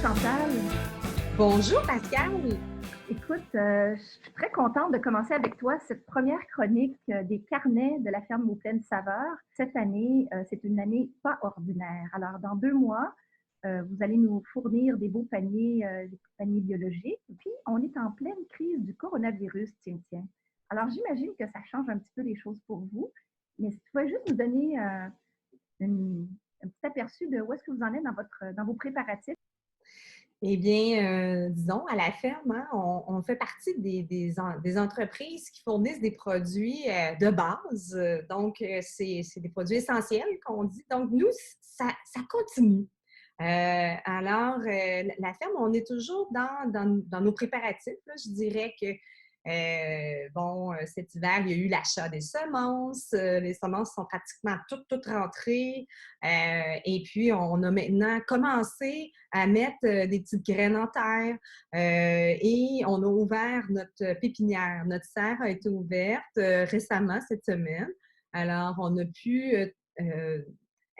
Chantal. Bonjour Pascal. Écoute, je suis très contente de commencer avec toi cette première chronique des carnets de la ferme aux pleines saveurs. Cette année, c'est une année pas ordinaire. Alors, dans 2 mois, vous allez nous fournir des beaux paniers, des paniers biologiques. Puis, on est en pleine crise du coronavirus, tiens, tiens. Alors, j'imagine que ça change un petit peu les choses pour vous. Mais si tu pouvais juste nous donner un petit aperçu de où est-ce que vous en êtes dans vos préparatifs. Eh bien, disons, à la ferme, hein, on fait partie des entreprises qui fournissent des produits de base. Donc, c'est des produits essentiels qu'on dit. Donc, nous, ça continue. Alors, la ferme, on est toujours dans nos préparatifs, là. Je dirais que, cet hiver, il y a eu l'achat des semences. Les semences sont pratiquement toutes rentrées. Et puis, on a maintenant commencé à mettre des petites graines en terre et on a ouvert notre pépinière. Notre serre a été ouverte récemment cette semaine. Alors, on a pu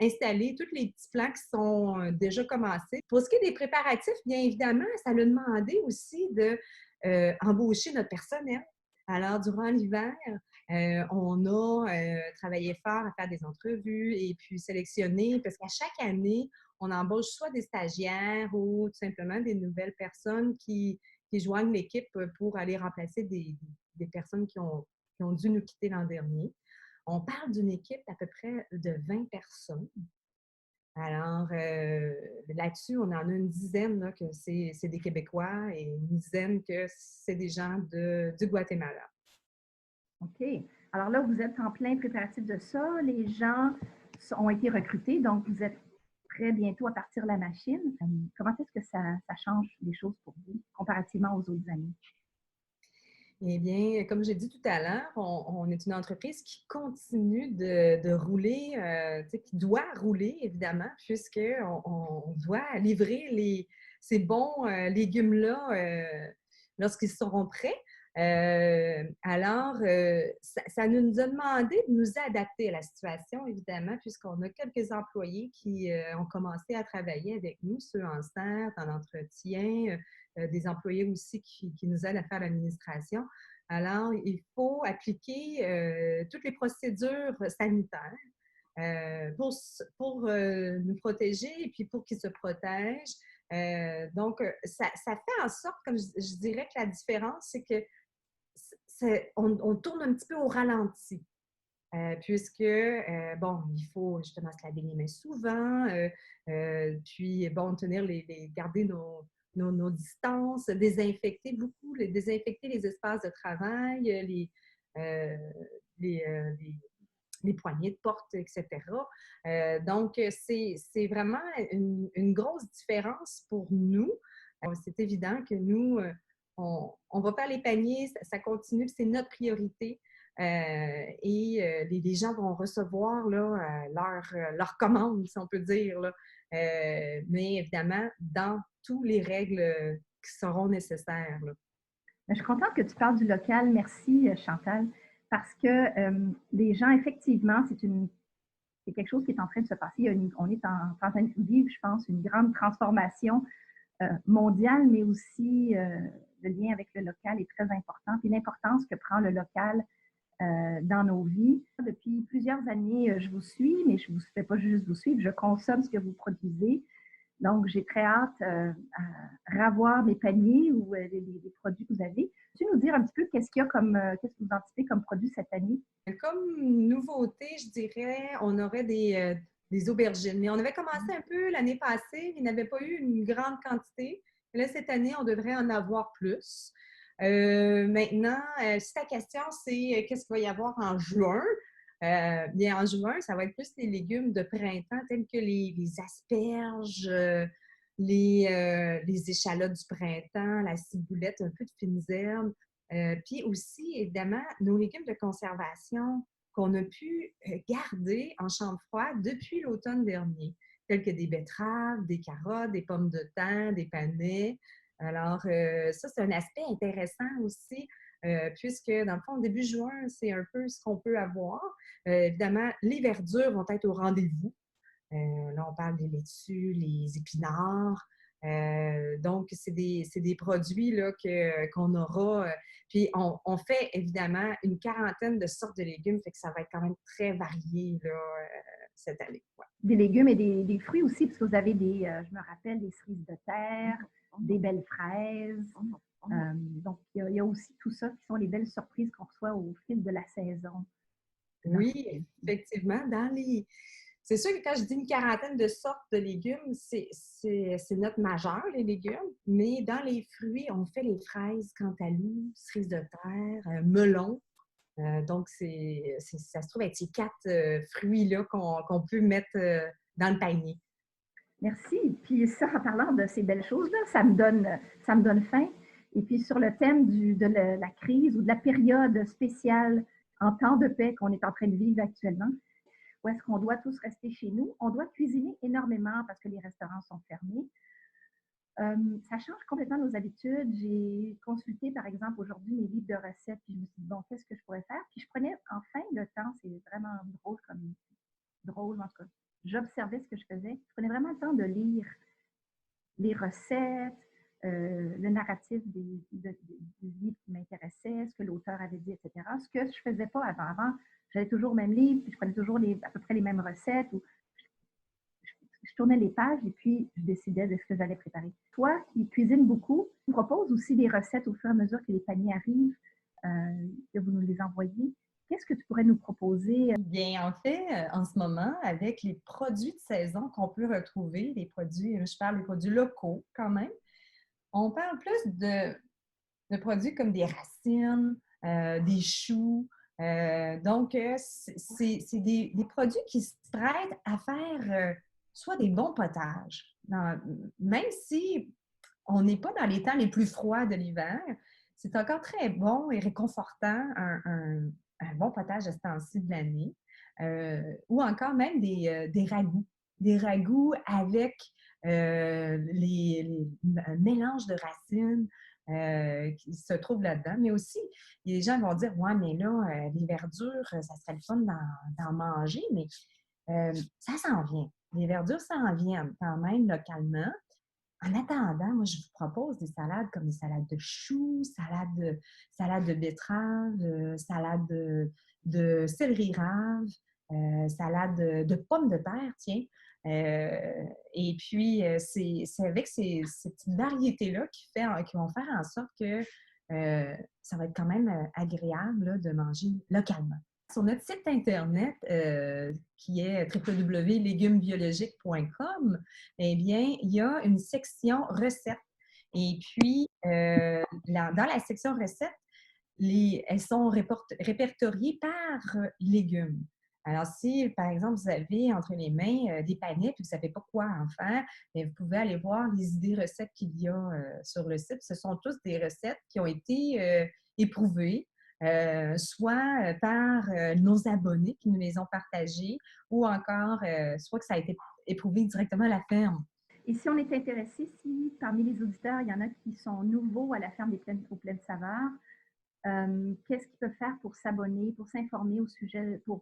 installer tous les petits plants qui sont déjà commencés. Pour ce qui est des préparatifs, bien évidemment, ça a demandé aussi de embaucher notre personnel. Alors, durant l'hiver, on a travaillé fort à faire des entrevues et puis sélectionner, parce qu'à chaque année, on embauche soit des stagiaires ou tout simplement des nouvelles personnes qui joignent l'équipe pour aller remplacer des personnes qui ont dû nous quitter l'an dernier. On parle d'une équipe d'à peu près de 20 personnes. Alors, là-dessus, on en a une dizaine là, que c'est des Québécois et une dizaine que c'est des gens du Guatemala. OK. Alors là, vous êtes en plein préparatif de ça. Les gens ont été recrutés, donc vous êtes prêts bientôt à partir la machine. Comment est-ce que ça change les choses pour vous comparativement aux autres années? Eh bien, comme j'ai dit tout à l'heure, on est une entreprise qui continue de rouler, qui doit rouler, évidemment, puisqu'on doit livrer ces bons légumes-là lorsqu'ils seront prêts. Alors, ça nous a demandé de nous adapter à la situation, évidemment, puisqu'on a quelques employés qui ont commencé à travailler avec nous, ceux en serre, en entretien, des employés aussi qui nous aident à faire l'administration. Alors, il faut appliquer toutes les procédures sanitaires pour nous protéger et puis pour qu'ils se protègent. Donc, ça fait en sorte, comme je dirais que la différence, c'est que on tourne un petit peu au ralenti. Puisque, bon, il faut justement se laver les mains souvent, puis, bon, garder nos distances, désinfecter beaucoup, désinfecter les espaces de travail, euh, les, euh, les, les poignées de porte, etc. Donc, c'est vraiment une grosse différence pour nous. C'est évident que nous, on va faire les paniers, ça continue, c'est notre priorité. Les gens vont recevoir là, leur commande, si on peut dire, là. Mais évidemment, dans toutes les règles qui seront nécessaires, là. Je suis contente que tu parles du local. Merci, Chantal, parce que les gens, effectivement, c'est quelque chose qui est en train de se passer. On est en train de vivre, je pense, une grande transformation mondiale, mais aussi le lien avec le local est très important. Et l'importance que prend le local dans nos vies. Depuis plusieurs années, je vous suis, mais je ne fais pas juste vous suivre, je consomme ce que vous produisez. Donc, j'ai très hâte à revoir mes paniers ou les produits que vous avez. Peux-tu nous dire un petit peu qu'est-ce qu'il y a qu'est-ce que vous anticipez comme produit cette année? Comme nouveauté, je dirais, on aurait des aubergines. Mais on avait commencé un peu l'année passée, il n'avait pas eu une grande quantité. Là, cette année, on devrait en avoir plus. Maintenant, si ta question, c'est qu'est-ce qu'il va y avoir en juin? Bien, en juin, ça va être plus les légumes de printemps, tels que les asperges, les échalotes du printemps, la ciboulette, un peu de fines herbes. Puis aussi, évidemment, nos légumes de conservation qu'on a pu garder en chambre froide depuis l'automne dernier, tels que des betteraves, des carottes, des pommes de terre, des panais. Alors, ça, c'est un aspect intéressant aussi, puisque, dans le fond, début juin, c'est un peu ce qu'on peut avoir. Évidemment, les verdures vont être au rendez-vous. Là, on parle des laitues, les épinards. Donc, c'est des produits là, qu'on aura. Puis, on fait évidemment une quarantaine de sortes de légumes, fait que ça va être quand même très varié là, cette année. Ouais. Des légumes et des fruits aussi, parce que vous avez je me rappelle, des cerises de terre, des belles fraises. Donc, il y a aussi tout ça qui sont les belles surprises qu'on reçoit au fil de la saison. Oui, effectivement. C'est sûr que quand je dis une quarantaine de sortes de légumes, c'est notre majeur, les légumes. Mais dans les fruits, on fait les fraises, cantaloupe, cerises de terre, melon. Donc, ça se trouve être ces 4 fruits-là qu'on peut mettre dans le panier. Merci. Puis ça, en parlant de ces belles choses-là, ça me donne faim. Et puis sur le thème de la crise ou de la période spéciale en temps de paix qu'on est en train de vivre actuellement, où est-ce qu'on doit tous rester chez nous? On doit cuisiner énormément parce que les restaurants sont fermés. Ça change complètement nos habitudes. J'ai consulté, par exemple, aujourd'hui mes livres de recettes, puis je me suis dit, bon, qu'est-ce que je pourrais faire? Puis je prenais enfin le temps, c'est vraiment drôle, en tout cas. J'observais ce que je faisais. Je prenais vraiment le temps de lire les recettes, le narratif des livres qui m'intéressaient, ce que l'auteur avait dit, etc. Ce que je ne faisais pas avant. Avant, j'avais toujours le même livre, puis je prenais toujours à peu près les mêmes recettes. Ou je tournais les pages et puis je décidais de ce que j'allais préparer. Toi, qui cuisines beaucoup, tu proposes aussi des recettes au fur et à mesure que les paniers arrivent, que vous nous les envoyez. Qu'est-ce que tu pourrais nous proposer? Bien, en fait, en ce moment, avec les produits de saison qu'on peut retrouver, je parle des produits locaux quand même, on parle plus de produits comme des racines, des choux. C'est des produits qui se prêtent à faire soit des bons potages. Même si on n'est pas dans les temps les plus froids de l'hiver, c'est encore très bon et réconfortant un bon potage à ce temps-ci de l'année. Ou encore même des ragoûts. Des ragoûts avec un mélange de racines qui se trouve là-dedans. Mais aussi, les gens vont dire, ouais, mais là, les verdures, ça serait le fun d'en manger, mais ça s'en vient. Les verdures s'en viennent quand même localement. En attendant, moi, je vous propose des salades comme des salades de choux, salade de betterave, salade de céleri rave, salade de pommes de terre, tiens. Et puis, c'est avec ces petites variétés-là qui vont faire en sorte que ça va être quand même agréable là, de manger localement. Sur notre site Internet, qui est www.legumesbiologiques.com, eh bien, il y a une section recettes. Et puis, dans la section recettes, elles sont répertoriées par légumes. Alors, si, par exemple, vous avez entre les mains des panais et que vous ne savez pas quoi en faire, bien, vous pouvez aller voir les idées recettes qu'il y a sur le site. Ce sont tous des recettes qui ont été éprouvées, soit par nos abonnés qui nous les ont partagées, ou encore soit que ça a été éprouvé directement à la ferme. Et si on est intéressé, si parmi les auditeurs, il y en a qui sont nouveaux à la ferme aux Plaines Saveurs, qu'est-ce qu'ils peuvent faire pour s'abonner, pour s'informer au sujet, pour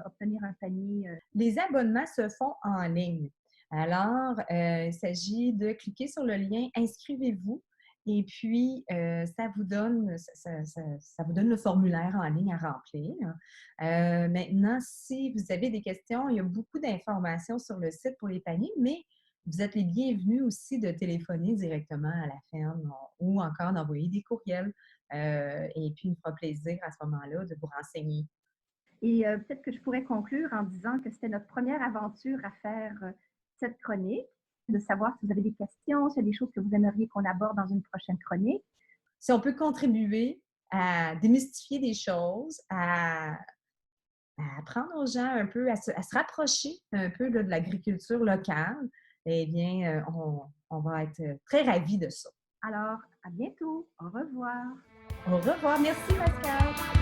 obtenir un panier? Les abonnements se font en ligne. Alors, il s'agit de cliquer sur le lien « Inscrivez-vous » et puis ça vous donne le formulaire en ligne à remplir. Maintenant, si vous avez des questions, il y a beaucoup d'informations sur le site pour les paniers, mais vous êtes les bienvenus aussi de téléphoner directement à la ferme ou encore d'envoyer des courriels. Et puis, il me fera plaisir à ce moment-là de vous renseigner. Et peut-être que je pourrais conclure en disant que c'était notre première aventure à faire cette chronique, de savoir si vous avez des questions, s'il y a des choses que vous aimeriez qu'on aborde dans une prochaine chronique. Si on peut contribuer à démystifier des choses, à apprendre aux gens un peu à se rapprocher un peu là, de l'agriculture locale, eh bien, on va être très ravis de ça. Alors, à bientôt. Au revoir. Au revoir. Merci, Pascal.